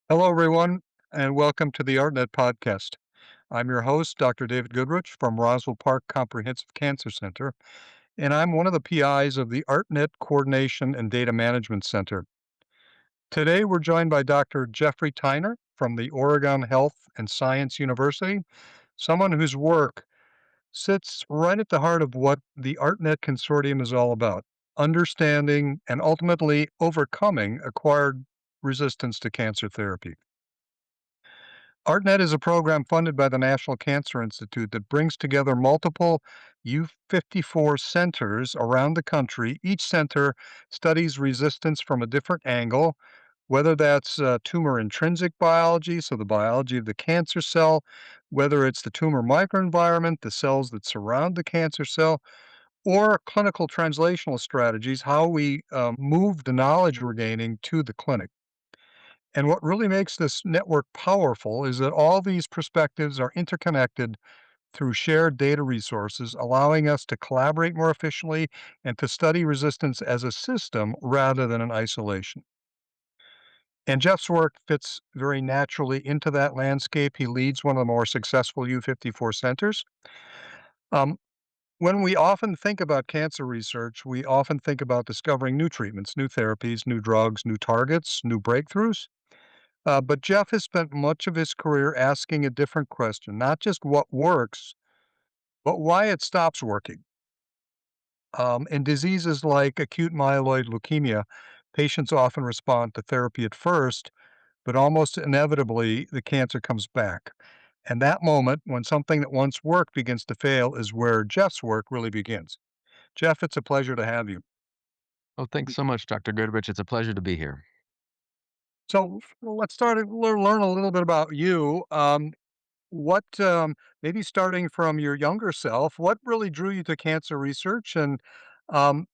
Hello, everyone, and welcome to the ARTNet podcast. I'm your host, Dr. David Goodrich from Roswell Park Comprehensive Cancer Center, and I'm one of the PIs of the ARTNet Coordination and Data Management Center. Today, we're joined by Dr. Jeffrey Tyner from the Oregon Health and Science University, someone whose work sits right at the heart of what the ARTNet Consortium is all about: understanding and ultimately overcoming acquired resistance to cancer therapy. ARTNet is a program funded by the National Cancer Institute that brings together multiple U54 centers around the country. Each center studies resistance from a different angle, whether that's tumor intrinsic biology, so the biology of the cancer cell, whether it's the tumor microenvironment, the cells that surround the cancer cell, or clinical translational strategies, how we move the knowledge we're gaining to the clinic. And what really makes this network powerful is that all these perspectives are interconnected through shared data resources, allowing us to collaborate more efficiently and to study resistance as a system rather than in isolation. And Jeff's work fits very naturally into that landscape. He leads one of the more successful U54 centers. Um, when we often think about cancer research, we often think about discovering new treatments, new therapies, new drugs, new targets, new breakthroughs. But Jeff has spent much of his career asking a different question, not just what works, but why it stops working. In diseases like acute myeloid leukemia, patients often respond to therapy at first, but almost inevitably the cancer comes back. And that moment, when something that once worked begins to fail, is where Jeff's work really begins. Jeff, it's a pleasure to have you. Oh, thanks so much, Dr. Goodrich. It's a pleasure to be here. So let's start and learn a little bit about you. Maybe starting from your younger self, what really drew you to cancer research, and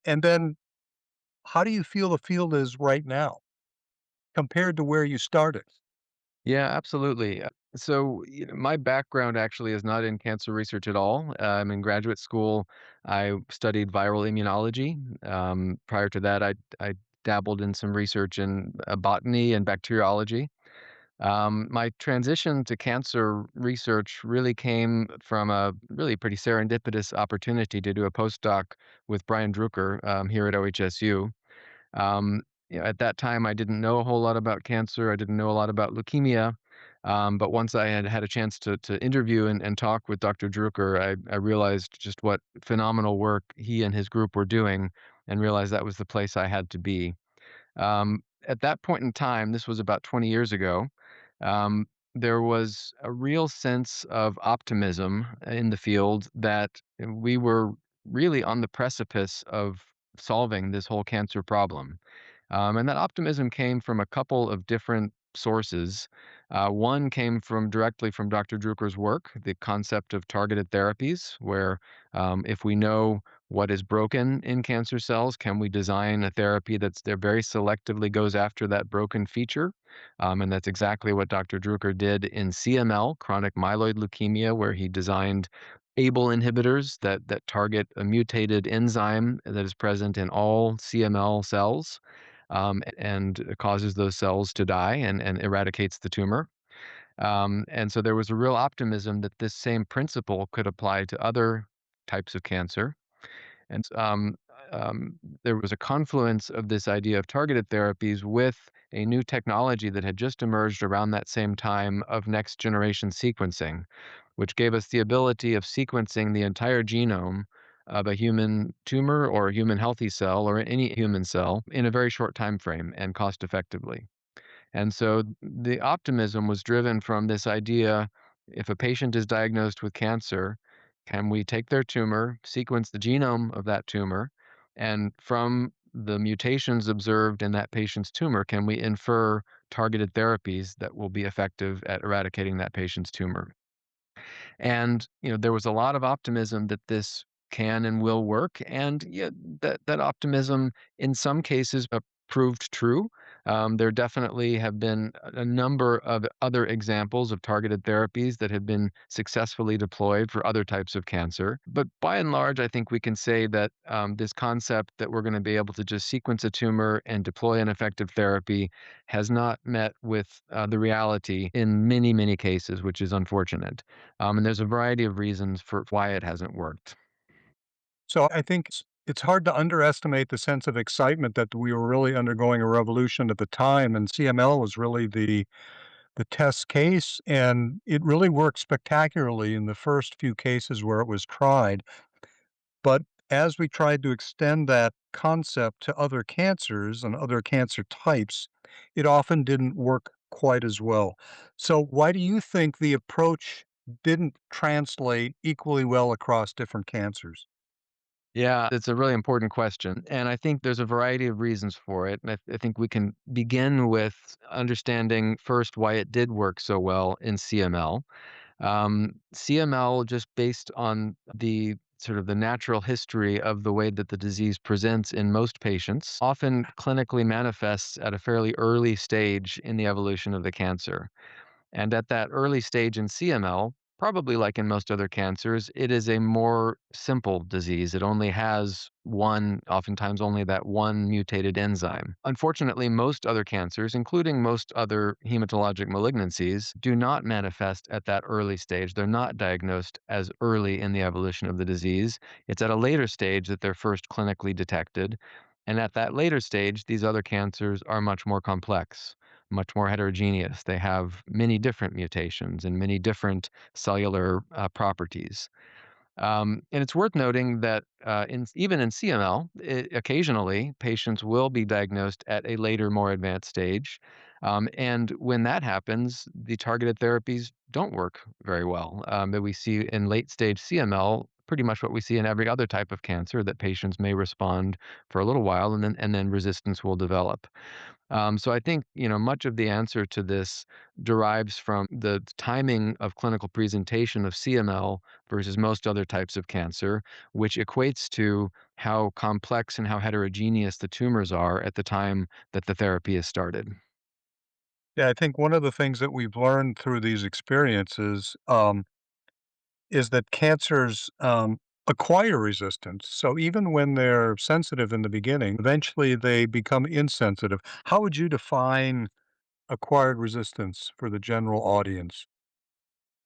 then how do you feel the field is right now compared to where you started? Yeah, absolutely. My background actually is not in cancer research at all. I'm in graduate school. I studied viral immunology. Prior to that, I dabbled in some research in botany and bacteriology. My transition to cancer research really came from a really pretty serendipitous opportunity to do a postdoc with Brian Drucker here at OHSU. Um, at that time, I didn't know a whole lot about cancer. I didn't know a lot about leukemia. But once I had had a chance to interview and talk with Dr. Drucker, I realized just what phenomenal work he and his group were doing, and realized that was the place I had to be. At that point in time, this was about 20 years ago, um, there was a real sense of optimism in the field that we were really on the precipice of solving this whole cancer problem. And that optimism came from a couple of different sources. One came from directly from Dr. Drucker's work, the concept of targeted therapies, where if we know what is broken in cancer cells, can we design a therapy that's there very selectively goes after that broken feature? And that's exactly what Dr. Drucker did in CML, chronic myeloid leukemia, where he designed ABL inhibitors that target a mutated enzyme that is present in all CML cells, and it causes those cells to die and eradicates the tumor. And so there was a real optimism that this same principle could apply to other types of cancer. And there was a confluence of this idea of targeted therapies with a new technology that had just emerged around that same time of next generation sequencing, which gave us the ability of sequencing the entire genome of a human tumor or a human healthy cell or any human cell in a very short time frame and cost effectively. And so the optimism was driven from this idea, if a patient is diagnosed with cancer, can we take their tumor, sequence the genome of that tumor, and from the mutations observed in that patient's tumor, can we infer targeted therapies that will be effective at eradicating that patient's tumor? And, there was a lot of optimism that this can and will work. And yeah, that optimism in some cases proved true. There definitely have been a number of other examples of targeted therapies that have been successfully deployed for other types of cancer. But by and large, I think we can say that this concept that we're going to be able to just sequence a tumor and deploy an effective therapy has not met with the reality in many, many cases, which is unfortunate. And there's a variety of reasons for why it hasn't worked. So I think it's hard to underestimate the sense of excitement that we were really undergoing a revolution at the time, and CML was really the test case, and it really worked spectacularly in the first few cases where it was tried. But as we tried to extend that concept to other cancers and other cancer types, it often didn't work quite as well. So why do you think the approach didn't translate equally well across different cancers? Yeah, it's a really important question. And I think there's a variety of reasons for it. And I think we can begin with understanding first why it did work so well in CML. CML, just based on the sort of the natural history of the way that the disease presents in most patients, often clinically manifests at a fairly early stage in the evolution of the cancer. And at that early stage in CML, probably like in most other cancers, it is a more simple disease. It only has one, oftentimes only that one mutated enzyme. Unfortunately, most other cancers, including most other hematologic malignancies, do not manifest at that early stage. They're not diagnosed as early in the evolution of the disease. It's at a later stage that they're first clinically detected. And at that later stage, these other cancers are much more complex, much more heterogeneous. They have many different mutations and many different cellular properties. And it's worth noting that even in CML, occasionally patients will be diagnosed at a later, more advanced stage. And when that happens, the targeted therapies don't work very well. That we see in late stage CML, pretty much what we see in every other type of cancer, that patients may respond for a little while and then resistance will develop. So I think, much of the answer to this derives from the timing of clinical presentation of CML versus most other types of cancer, which equates to how complex and how heterogeneous the tumors are at the time that the therapy is started. Yeah, I think one of the things that we've learned through these experiences is that cancers acquire resistance. So even when they're sensitive in the beginning, eventually they become insensitive. How would you define acquired resistance for the general audience?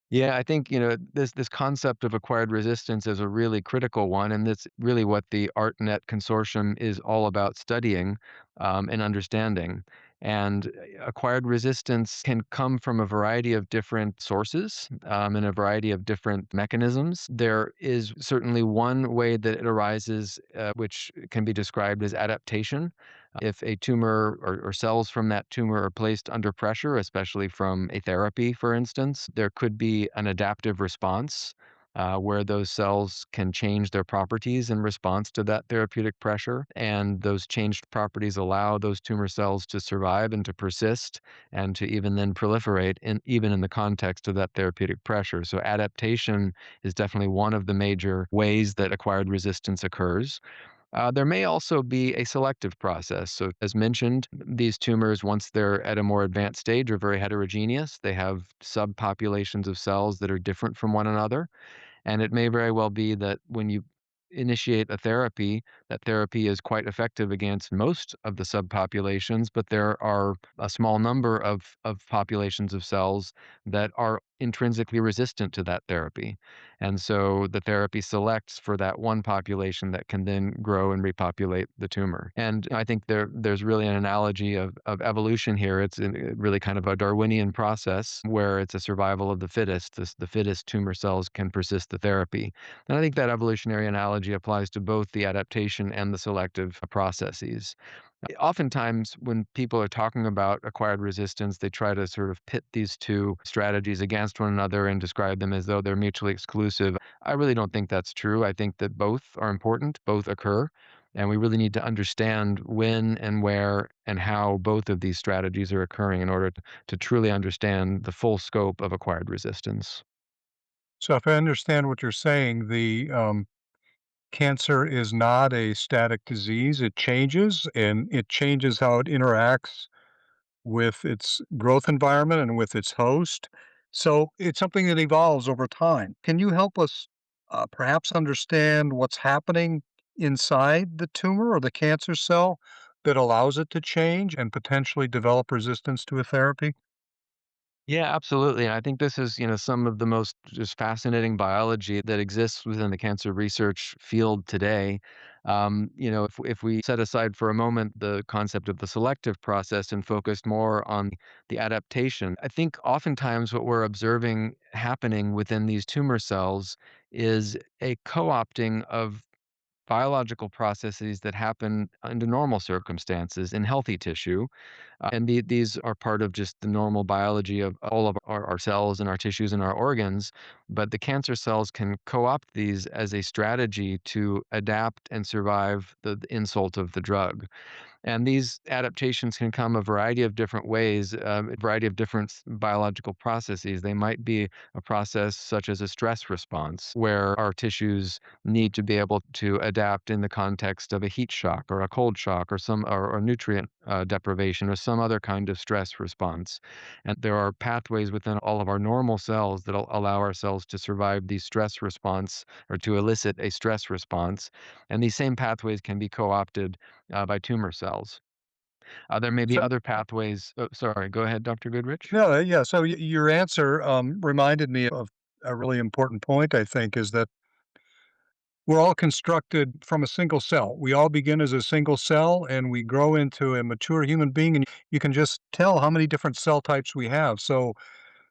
Yeah, I think, this concept of acquired resistance is a really critical one, and that's really what the ARTNet Consortium is all about studying and understanding. And acquired resistance can come from a variety of different sources and a variety of different mechanisms. There is certainly one way that it arises, which can be described as adaptation. If a tumor or cells from that tumor are placed under pressure, especially from a therapy, for instance, there could be an adaptive response where those cells can change their properties in response to that therapeutic pressure. And those changed properties allow those tumor cells to survive and to persist and to even then proliferate, even in the context of that therapeutic pressure. So, adaptation is definitely one of the major ways that acquired resistance occurs. There may also be a selective process. So, as mentioned, these tumors, once they're at a more advanced stage, are very heterogeneous. They have subpopulations of cells that are different from one another. And it may very well be that when you initiate a therapy, that therapy is quite effective against most of the subpopulations, but there are a small number of populations of cells that are intrinsically resistant to that therapy. And so the therapy selects for that one population that can then grow and repopulate the tumor. And I think there's really an analogy of evolution here. It's really kind of a Darwinian process where it's a survival of the fittest. The fittest tumor cells can persist the therapy. And I think that evolutionary analogy applies to both the adaptation and the selective processes. Oftentimes, when people are talking about acquired resistance, they try to sort of pit these two strategies against one another and describe them as though they're mutually exclusive. I really don't think that's true. I think that both are important, both occur, and we really need to understand when and where and how both of these strategies are occurring in order to truly understand the full scope of acquired resistance. So if I understand what you're saying, the cancer is not a static disease. It changes and it changes how it interacts with its growth environment and with its host. So it's something that evolves over time. Can you help us perhaps understand what's happening inside the tumor or the cancer cell that allows it to change and potentially develop resistance to a therapy? Yeah, absolutely. And I think this is, some of the most just fascinating biology that exists within the cancer research field today. If we set aside for a moment the concept of the selective process and focused more on the adaptation, I think oftentimes what we're observing happening within these tumor cells is a co-opting of biological processes that happen under normal circumstances in healthy tissue. And these are part of just the normal biology of all of our cells and our tissues and our organs. But the cancer cells can co opt these as a strategy to adapt and survive the insult of the drug. And these adaptations can come a variety of different ways, a variety of different biological processes. They might be a process such as a stress response, where our tissues need to be able to adapt in the context of a heat shock or a cold shock or or nutrient deprivation or some other kind of stress response. And there are pathways within all of our normal cells that allow our cells to survive these stress response or to elicit a stress response. And these same pathways can be co-opted by tumor cells. There may be So, other pathways. Oh, sorry, go ahead, Dr. Goodrich. no, yeah. So your answer reminded me of a really important point, I think, is that we're all constructed from a single cell. We all begin as a single cell and we grow into a mature human being, and you can just tell how many different cell types we have. So,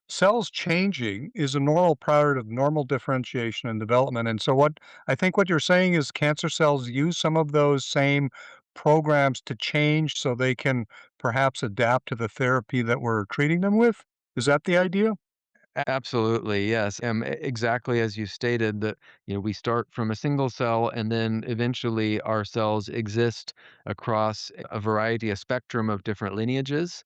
cells changing is a normal part of normal differentiation and development. And so, what I think what you're saying is cancer cells use some of those same programs to change so they can perhaps adapt to the therapy that we're treating them with. Is that the idea? Absolutely, yes. Exactly as you stated that, we start from a single cell and then eventually our cells exist across a variety, a spectrum of different lineages,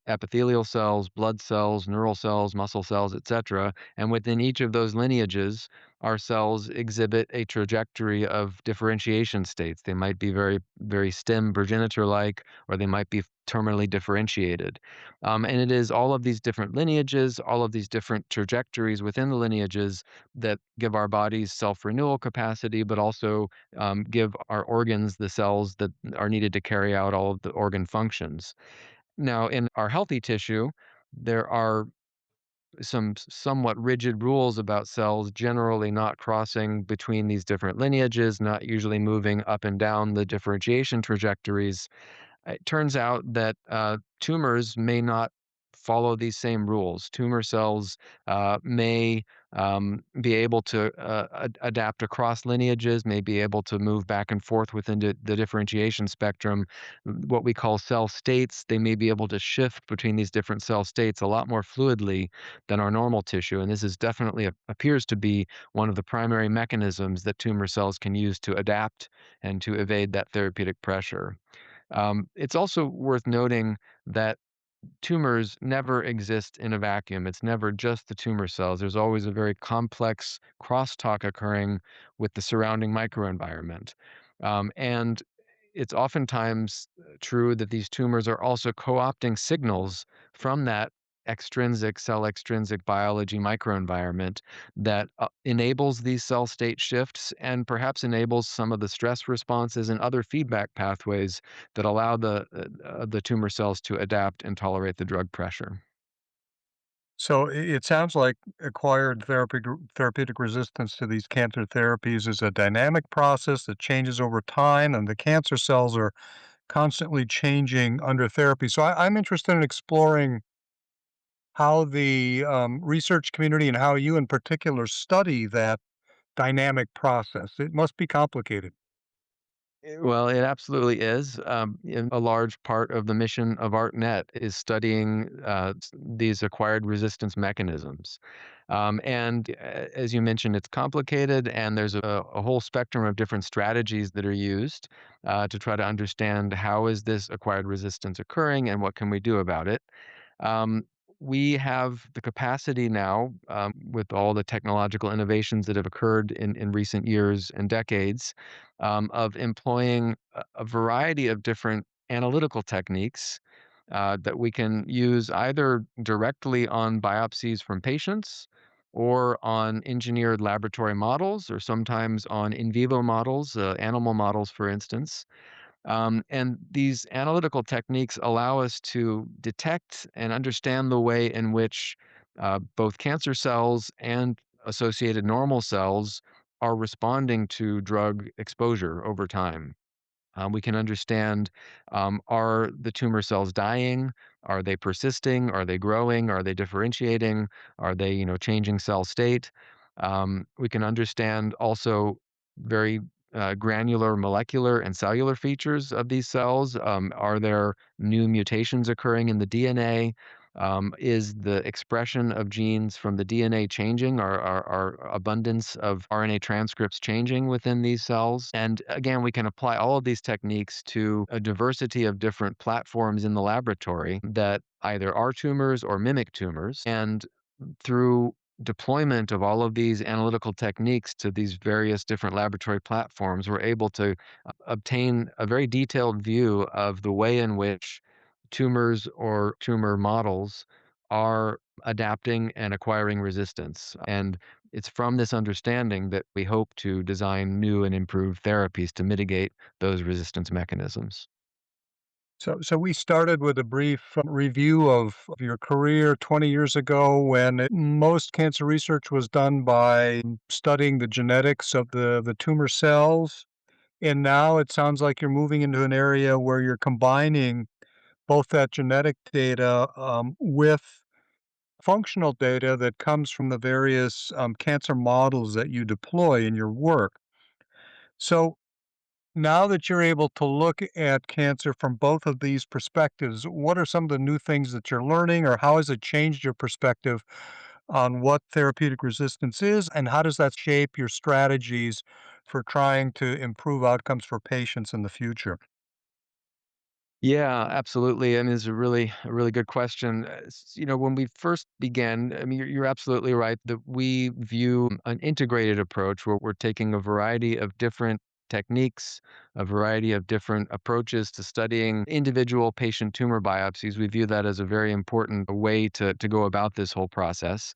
epithelial cells, blood cells, neural cells, muscle cells, etc. And within each of those lineages, our cells exhibit a trajectory of differentiation states. They might be very, very stem progenitor like, or they might be terminally differentiated. And it is all of these different lineages, all of these different trajectories within the lineages that give our bodies self renewal capacity, but also give our organs the cells that are needed to carry out all of the organ functions. Now, in our healthy tissue, there are some somewhat rigid rules about cells generally not crossing between these different lineages, not usually moving up and down the differentiation trajectories. It turns out that tumors may not follow these same rules. Tumor cells may be able to adapt across lineages, may be able to move back and forth within the differentiation spectrum, what we call cell states. They may be able to shift between these different cell states a lot more fluidly than our normal tissue. And this is definitely appears to be one of the primary mechanisms that tumor cells can use to adapt and to evade that therapeutic pressure. It's also worth noting that tumors never exist in a vacuum. It's never just the tumor cells. There's always a very complex crosstalk occurring with the surrounding microenvironment. And it's oftentimes true that these tumors are also co opting signals from that extrinsic, cell extrinsic biology microenvironment that enables these cell state shifts and perhaps enables some of the stress responses and other feedback pathways that allow the tumor cells to adapt and tolerate the drug pressure. So it sounds like acquired therapeutic resistance to these cancer therapies is a dynamic process that changes over time, and the cancer cells are constantly changing under therapy. So I'm interested in exploring how the research community and how you in particular study that dynamic process. It must be complicated. Well, it absolutely is. And a large part of the mission of ARTNet is studying these acquired resistance mechanisms. As you mentioned, it's complicated, and there's a whole spectrum of different strategies that are used to try to understand how is this acquired resistance occurring and what can we do about it. Um, we have the capacity now, with all the technological innovations that have occurred in recent years and decades, of employing a variety of different analytical techniques that we can use either directly on biopsies from patients or on engineered laboratory models, or sometimes on in vivo models, animal models, for instance. And these analytical techniques allow us to detect and understand the way in which both cancer cells and associated normal cells are responding to drug exposure over time. We can understand, are the tumor cells dying? Are they persisting? Are they growing? Are they differentiating? Are they, changing cell state? We can understand also very granular molecular and cellular features of these cells. Are there new mutations occurring in the DNA? Is the expression of genes from the DNA changing? Are abundance of RNA transcripts changing within these cells? And again, we can apply all of these techniques to a diversity of different platforms in the laboratory that either are tumors or mimic tumors. And through deployment of all of these analytical techniques to these various different laboratory platforms, we're able to obtain a very detailed view of the way in which tumors or tumor models are adapting and acquiring resistance. And it's from this understanding that we hope to design new and improved therapies to mitigate those resistance mechanisms. So we started with a brief review of your career 20 years ago when most cancer research was done by studying the genetics of the tumor cells. And now it sounds like you're moving into an area where you're combining both that genetic data with functional data that comes from the various cancer models that you deploy in your work. So now that you're able to look at cancer from both of these perspectives, what are some of the new things that you're learning, or how has it changed your perspective on what therapeutic resistance is, and how does that shape your strategies for trying to improve outcomes for patients in the future? Yeah, absolutely. And it's a really good question. When we first began, I mean, you're absolutely right that we view an integrated approach where we're taking a variety of different techniques, a variety of different approaches to studying individual patient tumor biopsies. We view that as a very important way to go about this whole process.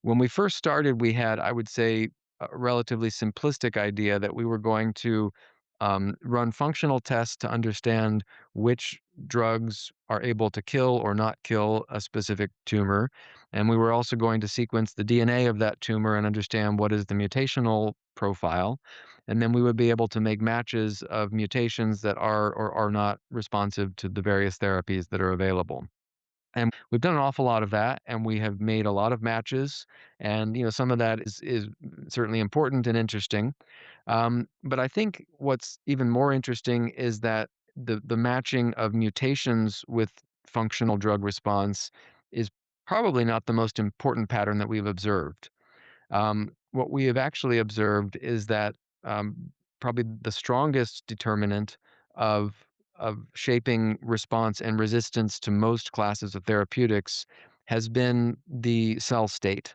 When we first started, we had, I would say, a relatively simplistic idea that we were going to run functional tests to understand which drugs are able to kill or not kill a specific tumor. And we were also going to sequence the DNA of that tumor and understand what is the mutational profile. And then we would be able to make matches of mutations that are or are not responsive to the various therapies that are available. And we've done an awful lot of that, and we have made a lot of matches, and, some of that is certainly important and interesting. But I think what's even more interesting is that the matching of mutations with functional drug response is probably not the most important pattern that we've observed. What we have actually observed is that probably the strongest determinant of shaping response and resistance to most classes of therapeutics has been the cell state.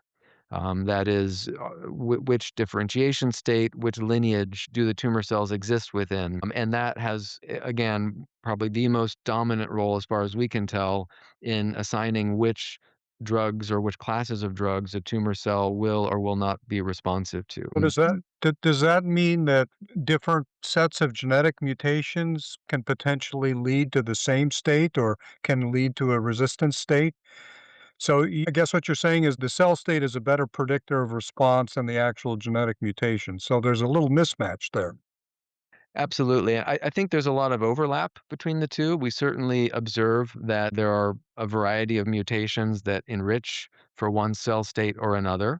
That is, which differentiation state, which lineage do the tumor cells exist within? And that has, again, probably the most dominant role, as far as we can tell, in assigning which drugs or which classes of drugs a tumor cell will or will not be responsive to. What does that mean that different sets of genetic mutations can potentially lead to the same state or can lead to a resistant state? So I guess what you're saying is the cell state is a better predictor of response than the actual genetic mutation. So there's a little mismatch there. Absolutely. I think there's a lot of overlap between the two. We certainly observe that there are a variety of mutations that enrich for one cell state or another.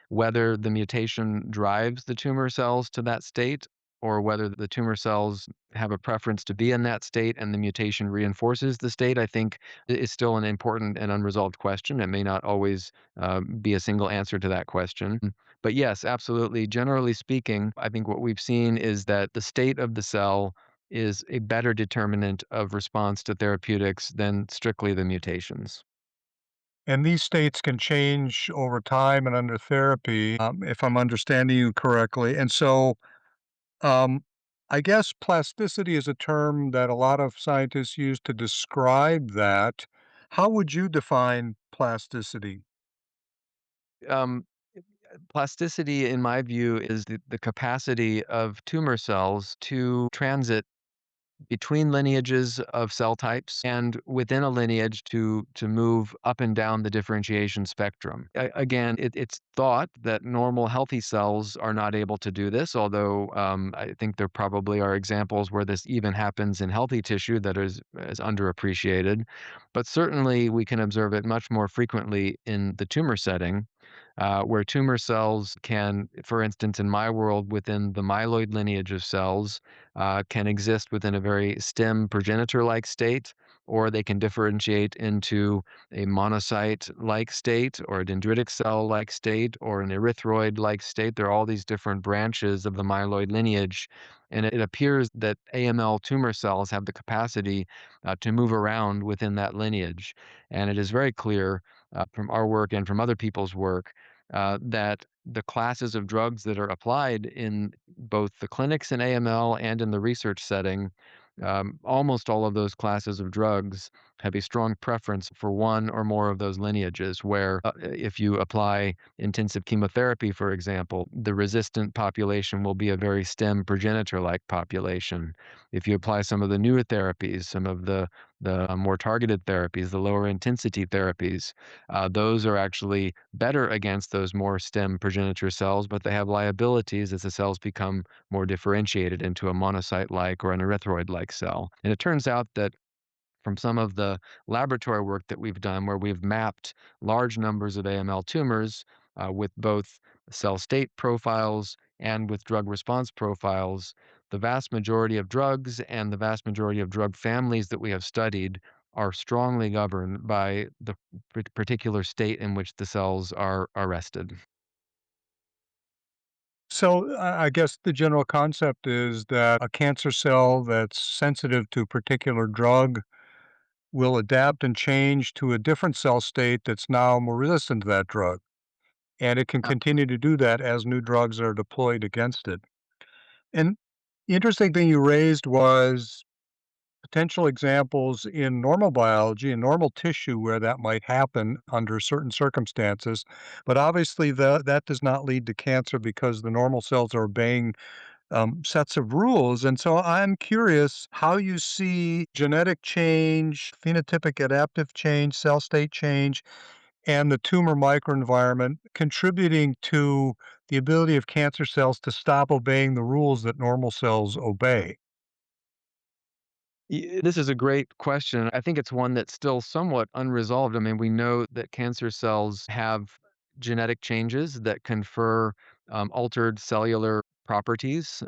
Whether the mutation drives the tumor cells to that state or whether the tumor cells have a preference to be in that state and the mutation reinforces the state, I think is still an important and unresolved question. It may not always be a single answer to that question. But yes, absolutely. Generally speaking, I think what we've seen is that the state of the cell is a better determinant of response to therapeutics than strictly the mutations. And these states can change over time and under therapy, if I'm understanding you correctly. And so, um, I guess plasticity is a term that a lot of scientists use to describe that. How would you define plasticity? Um, Plasticity, in my view, is the capacity of tumor cells to transit between lineages of cell types and within a lineage to move up and down the differentiation spectrum. Again, it's thought that normal healthy cells are not able to do this, although I think there probably are examples where this even happens in healthy tissue that is underappreciated. But certainly we can observe it much more frequently in the tumor setting. Where tumor cells can, for instance, in my world, within the myeloid lineage of cells, can exist within a very stem progenitor-like state, or they can differentiate into a monocyte-like state, or a dendritic cell-like state, or an erythroid-like state. There are all these different branches of the myeloid lineage, and it appears that AML tumor cells have the capacity to move around within that lineage. And it is very clear from our work and from other people's work that the classes of drugs that are applied in both the clinics in AML and in the research setting, almost all of those classes of drugs have a strong preference for one or more of those lineages. Where if you apply intensive chemotherapy, for example, the resistant population will be a very stem progenitor like population. If you apply some of the newer therapies, some of the more targeted therapies, the lower intensity therapies, those are actually better against those more stem progenitor cells, but they have liabilities as the cells become more differentiated into a monocyte-like or an erythroid-like cell. And it turns out that from some of the laboratory work that we've done, where we've mapped large numbers of AML tumors with both cell state profiles and with drug response profiles, the vast majority of drugs and the vast majority of drug families that we have studied are strongly governed by the particular state in which the cells are arrested. So I guess the general concept is that a cancer cell that's sensitive to a particular drug will adapt and change to a different cell state that's now more resistant to that drug. And it can continue to do that as new drugs are deployed against it. And the interesting thing you raised was potential examples in normal biology and normal tissue where that might happen under certain circumstances. But obviously, that does not lead to cancer because the normal cells are obeying sets of rules. And so I'm curious how you see genetic change, phenotypic adaptive change, cell state change, and the tumor microenvironment contributing to the ability of cancer cells to stop obeying the rules that normal cells obey. This is a great question. I think it's one that's still somewhat unresolved. I mean, we know that cancer cells have genetic changes that confer altered cellular properties.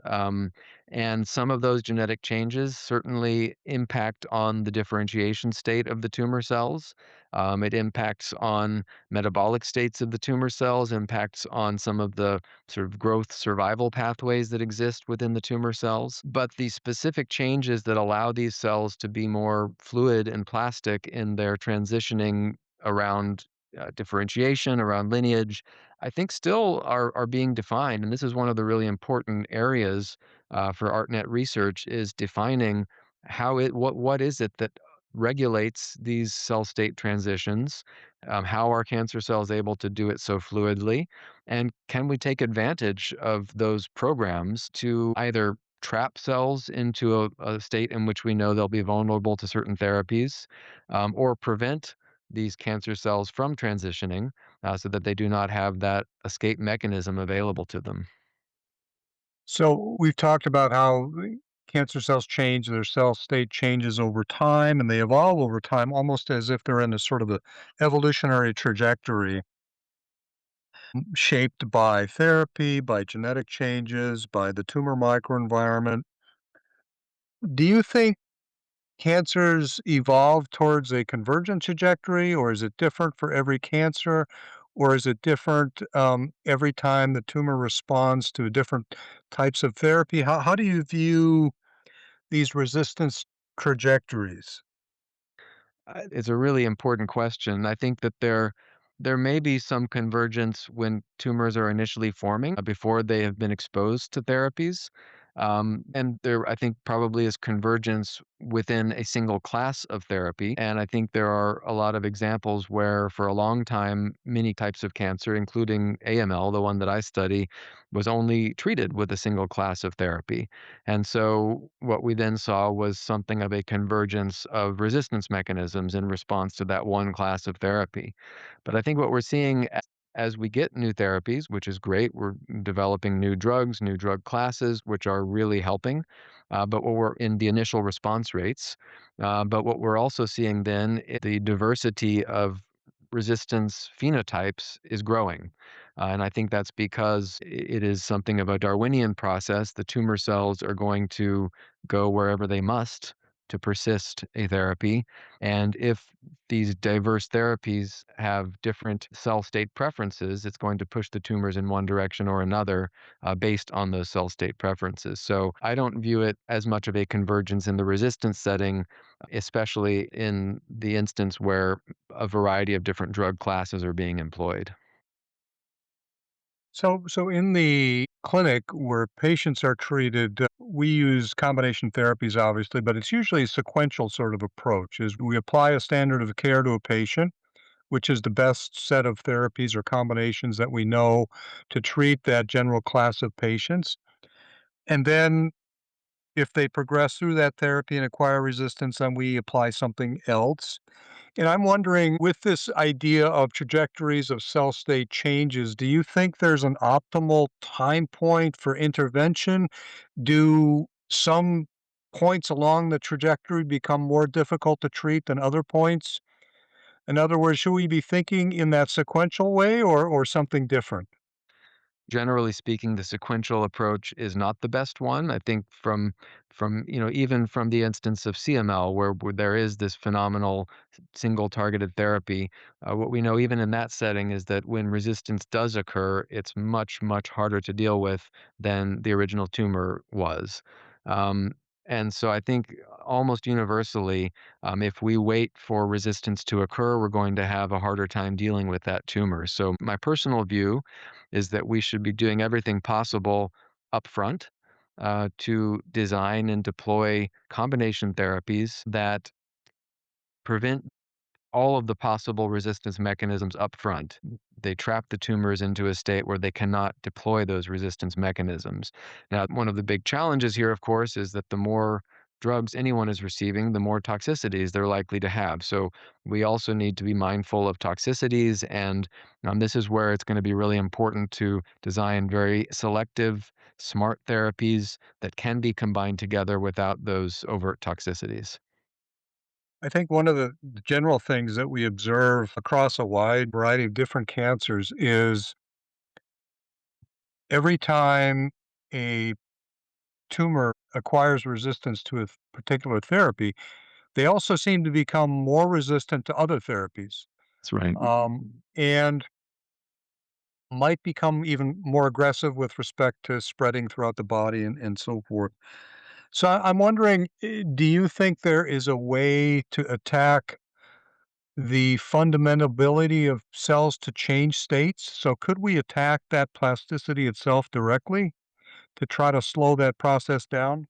And some of those genetic changes certainly impact on the differentiation state of the tumor cells. It impacts on metabolic states of the tumor cells, impacts on some of the sort of growth survival pathways that exist within the tumor cells. But the specific changes that allow these cells to be more fluid and plastic in their transitioning around differentiation, around lineage, I think still are being defined. And this is one of the really important areas for ARTNet research is defining what is it that regulates these cell state transitions. How are cancer cells able to do it so fluidly? And can we take advantage of those programs to either trap cells into a state in which we know they'll be vulnerable to certain therapies, or prevent these cancer cells from transitioning so that they do not have that escape mechanism available to them? So we've talked about how the cancer cells change, their cell state changes over time, and they evolve over time, almost as if they're in a sort of a evolutionary trajectory shaped by therapy, by genetic changes, by the tumor microenvironment. Do you think cancers evolve towards a convergent trajectory, or is it different for every cancer, or is it different every time the tumor responds to different types of therapy? How do you view these resistance trajectories? It's a really important question. I think that there may be some convergence when tumors are initially forming before they have been exposed to therapies. And there, I think, probably is convergence within a single class of therapy. And I think there are a lot of examples where, for a long time, many types of cancer, including AML, the one that I study, was only treated with a single class of therapy. And so, what we then saw was something of a convergence of resistance mechanisms in response to that one class of therapy. But I think what we're seeing as we get new therapies, which is great, we're developing new drugs, new drug classes, which are really helping. But what we're in the initial response rates, but what we're also seeing then, the diversity of resistance phenotypes is growing. And I think that's because it is something of a Darwinian process. The tumor cells are going to go wherever they must to persist a therapy. And if these diverse therapies have different cell state preferences, it's going to push the tumors in one direction or another based on those cell state preferences. So I don't view it as much of a convergence in the resistance setting, especially in the instance where a variety of different drug classes are being employed. So in the clinic where patients are treated, we use combination therapies, obviously, but it's usually a sequential sort of approach. Is we apply a standard of care to a patient, which is the best set of therapies or combinations that we know to treat that general class of patients. And then if they progress through that therapy and acquire resistance, then we apply something else. And I'm wondering, with this idea of trajectories of cell state changes, do you think there's an optimal time point for intervention? Do some points along the trajectory become more difficult to treat than other points? In other words, should we be thinking in that sequential way or something different? Generally speaking, the sequential approach is not the best one. I think from even from the instance of CML, where there is this phenomenal single targeted therapy, what we know even in that setting is that when resistance does occur, it's much harder to deal with than the original tumor was. Um, and so I think almost universally, if we wait for resistance to occur, we're going to have a harder time dealing with that tumor. So my personal view is that we should be doing everything possible upfront to design and deploy combination therapies that prevent all of the possible resistance mechanisms up front. They trap the tumors into a state where they cannot deploy those resistance mechanisms. Now, one of the big challenges here, of course, is that the more drugs anyone is receiving, the more toxicities they're likely to have. So we also need to be mindful of toxicities, and this is where it's going to be really important to design very selective, smart therapies that can be combined together without those overt toxicities. I think one of the general things that we observe across a wide variety of different cancers is every time a tumor acquires resistance to a particular therapy, they also seem to become more resistant to other therapies, That's right. and might become even more aggressive with respect to spreading throughout the body and so forth. So I'm wondering, do you think there is a way to attack the fundamentability of cells to change states? So could we attack that plasticity itself directly to try to slow that process down?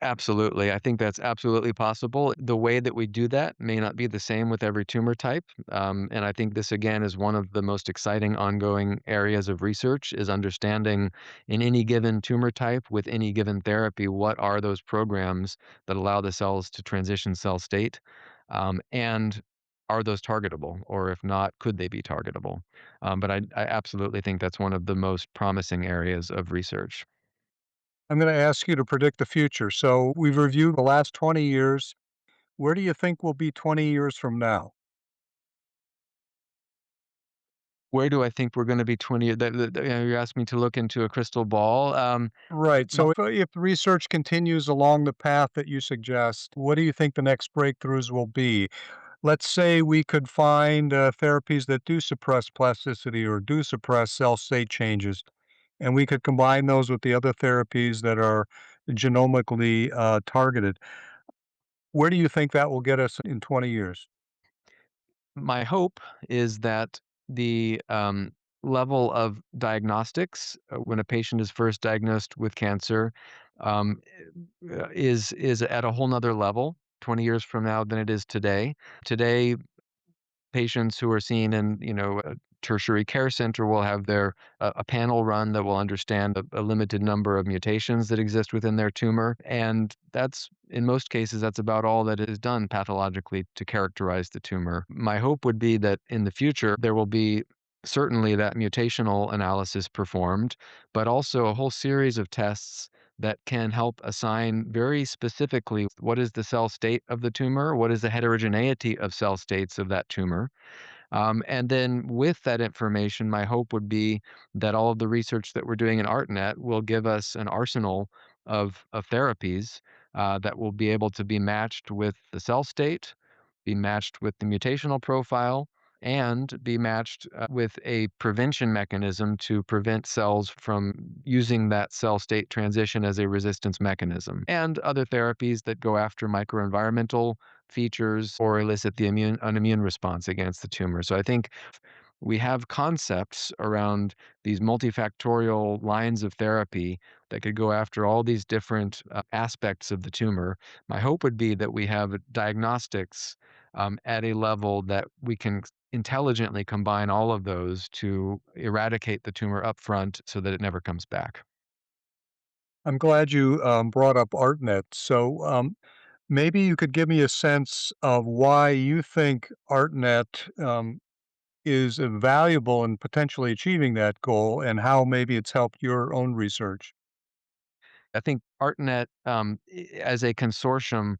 Absolutely. I think that's absolutely possible. The way that we do that may not be the same with every tumor type. And I think this, again, is one of the most exciting ongoing areas of research is understanding in any given tumor type with any given therapy, what are those programs that allow the cells to transition cell state? And are those targetable? Or if not, could they be targetable? But I absolutely think that's one of the most promising areas of research. I'm going to ask you to predict the future. So we've reviewed the last 20 years. Where do you think we'll be 20 years from now? Where do I think we're gonna be 20 you asked me to look into a crystal ball, Right. my So if research continues along the path that you suggest, what do you think the next breakthroughs will be? Let's say we could find therapies that do suppress plasticity or do suppress cell state changes, and we could combine those with the other therapies that are genomically targeted. Where do you think that will get us in 20 years? my hope is that the, level of diagnostics when a patient is first diagnosed with cancer um, is at a whole nother level 20 years from now than it is today. Today, patients who are seen in, a tertiary care center will have their a panel run that will understand a limited number of mutations that exist within their tumor, and that's in most cases that's about all that is done pathologically to characterize the tumor. My hope would be that in the future there will be certainly that mutational analysis performed, but also a whole series of tests that can help assign very specifically what is the cell state of the tumor, what is the heterogeneity of cell states of that tumor. And then with that information, my hope would be that all of the research that we're doing in ARTNet will give us an arsenal of therapies that will be able to be matched with the cell state, be matched with the mutational profile, and be matched with a prevention mechanism to prevent cells from using that cell state transition as a resistance mechanism, and other therapies that go after microenvironmental features or elicit an immune response against the tumor. So I think we have concepts around these multifactorial lines of therapy that could go after all these different aspects of the tumor. My hope would be that we have diagnostics at a level that we can intelligently combine all of those to eradicate the tumor up front so that it never comes back. I'm glad you brought up ArtNet. So maybe you could give me a sense of why you think ArtNet is valuable in potentially achieving that goal and how maybe it's helped your own research. I think ArtNet, as a consortium,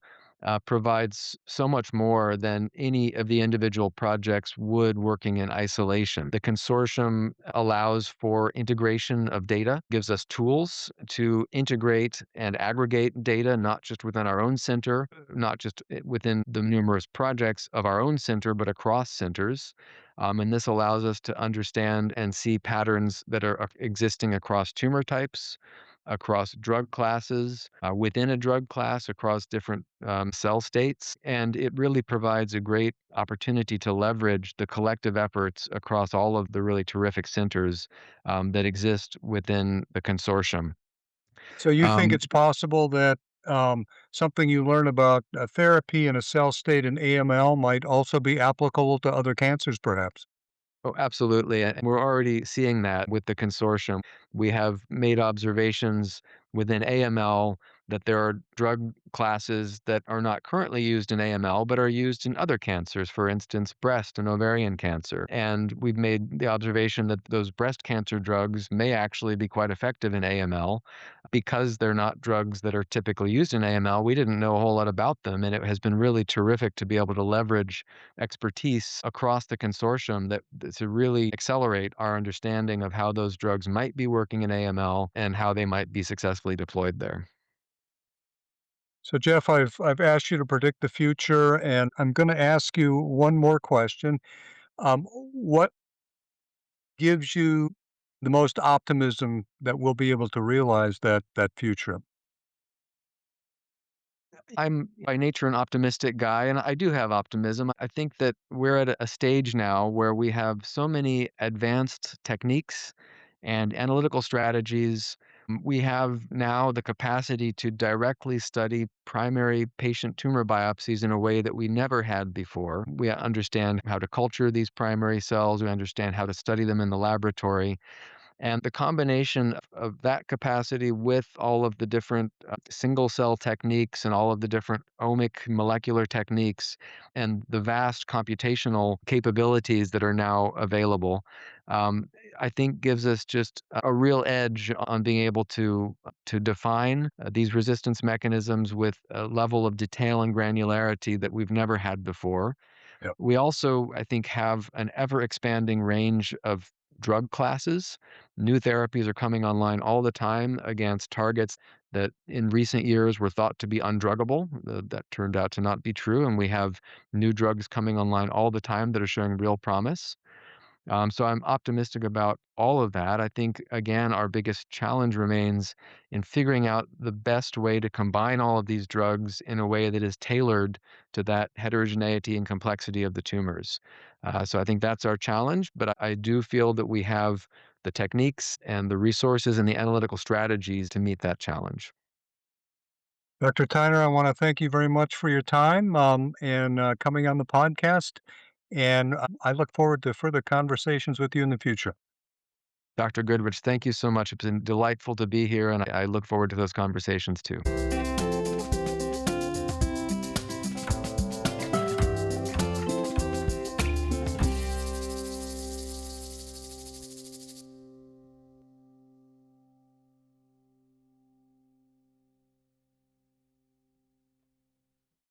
provides so much more than any of the individual projects would working in isolation. The consortium allows for integration of data, gives us tools to integrate and aggregate data, not just within our own center, not just within the numerous projects of our own center, but across centers. And this allows us to understand and see patterns that are existing across tumor types, across drug classes, within a drug class, across different cell states. And it really provides a great opportunity to leverage the collective efforts across all of the really terrific centers that exist within the consortium. So you think Um, it's possible that something you learn about a therapy and a cell state in AML might also be applicable to other cancers, perhaps? Oh, absolutely. And we're already seeing that with the consortium. We have made observations within AML that there are drug classes that are not currently used in AML, but are used in other cancers, for instance, breast and ovarian cancer. And we've made the observation that those breast cancer drugs may actually be quite effective in AML because they're not drugs that are typically used in AML. We didn't know a whole lot about them. And it has been really terrific to be able to leverage expertise across the consortium to really accelerate our understanding of how those drugs might be working in AML and how they might be successfully deployed there. So Jeff, I've asked you to predict the future, and I'm going to ask you one more question. What gives you the most optimism that we'll be able to realize that future? I'm by nature an optimistic guy, and I do have optimism. I think that we're at a stage now where we have so many advanced techniques and analytical strategies. We have now the capacity to directly study primary patient tumor biopsies in a way that we never had before. We understand how to culture these primary cells, we understand how to study them in the laboratory. And the combination of that capacity with all of the different single cell techniques and all of the different omic molecular techniques and the vast computational capabilities that are now available, um, I think gives us just a real edge on being able to define these resistance mechanisms with a level of detail and granularity that we've never had before. Yep. We also, I think, have an ever expanding range of drug classes. New therapies are coming online all the time against targets that in recent years were thought to be undruggable. That turned out to not be true. And we have new drugs coming online all the time that are showing real promise. So I'm optimistic about all of that. I think, again, our biggest challenge remains in figuring out the best way to combine all of these drugs in a way that is tailored to that heterogeneity and complexity of the tumors. So I think that's our challenge, but I do feel that we have the techniques and the resources and the analytical strategies to meet that challenge. Dr. Tyner, I want to thank you very much for your time and coming on the podcast. And I look forward to further conversations with you in the future. Dr. Goodrich, thank you so much. It's been delightful to be here, and I look forward to those conversations too.